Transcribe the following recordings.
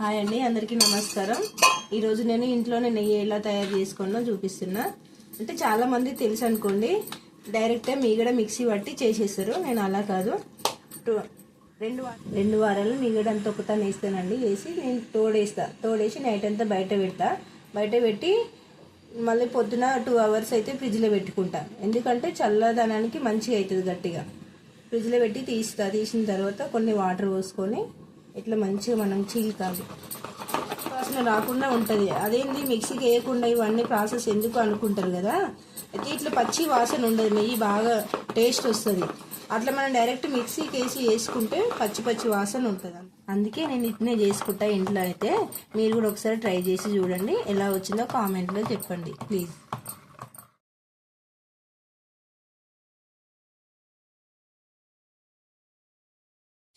Hi అండి, అందరికీ నమస్కారం. ఈరోజు నేను ఇంట్లోనే నెయ్యి ఎలా తయారు చేసుకున్నా చూపిస్తున్నా. అంటే చాలా మంది తెలుసు అనుకోండి, డైరెక్ట్గా మీగడ మిక్సీ పట్టి చేసేస్తారు. నేను అలా కాదు, రెండు వారాలు మీగడ అంతా ఒకతాను వేస్తానండి. వేసి నేను తోడేసి నైట్ అంతా బయట పెట్టి మళ్ళీ పొద్దున 2 hours అయితే ఫ్రిడ్జ్లో పెట్టుకుంటా. ఎందుకంటే చల్లదనానికి మంచిగా అవుతుంది. గట్టిగా ఫ్రిడ్జ్లో పెట్టి తీసిన తర్వాత కొన్ని వాటర్ పోసుకొని ఇట్లా మంచిగా మనం చీల్కాలి, వాసన రాకుండా ఉంటుంది. అదేంది మిక్సీకి వేయకుండా ఇవన్నీ ప్రాసెస్ ఎందుకు అనుకుంటారు కదా. అయితే ఇట్లా పచ్చి వాసన ఉండదు, నెయ్యి బాగా టేస్ట్ వస్తుంది. అట్లా మనం డైరెక్ట్ మిక్సీకి వేసుకుంటే పచ్చి వాసన ఉంటుంది. అందుకే నేను ఇట్నే చేసుకుంటా ఇంట్లో. అయితే మీరు కూడా ఒకసారి ట్రై చేసి చూడండి, ఎలా వచ్చిందో కామెంట్లో చెప్పండి ప్లీజ్.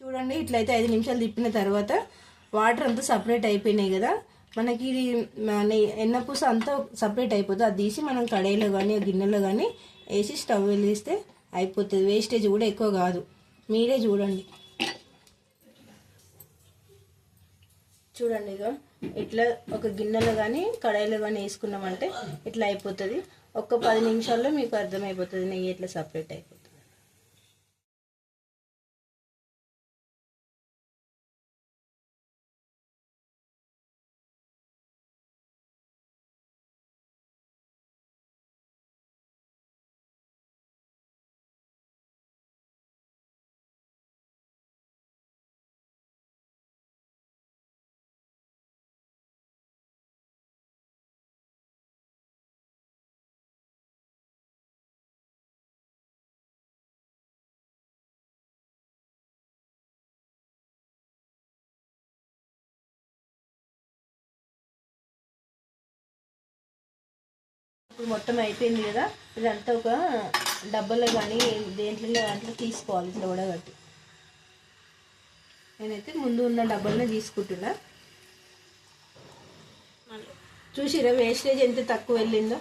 చూడండి, ఇట్లయితే 5 నిమిషాలు తిప్పిన తర్వాత వాటర్ అంతా సపరేట్ అయిపోయినాయి కదా. మనకి ఇది ఎన్నపూస అంతా సపరేట్ అయిపోతుంది. అది తీసి మనం కడాయిలో కానీ గిన్నెలో కానీ వేసి స్టవ్ వెలిగిస్తే అయిపోతుంది. వేస్టేజ్ కూడా ఎక్కువ కాదు. మీరే చూడండి. చూడండి, ఇక ఇట్లా ఒక గిన్నెలో కానీ కడాయిలో కానీ వేసుకున్నామంటే ఇట్లా అయిపోతుంది. ఒక 10 నిమిషాల్లో మీకు అర్థమైపోతుంది నెయ్యి ఇట్లా సపరేట్ అయిపోతుంది. ఇప్పుడు మొత్తం అయిపోయింది కదా. ఇదంతా ఒక డబ్బాలో కానీ దాంట్లో తీసుకోవాలి. ఇట్లా ఉడగట్టి నేనైతే ముందు ఉన్న డబ్బాలనే తీసుకుంటున్నా. చూసిరా వేస్టేజ్ ఎంత తక్కువ వెళ్ళిందో.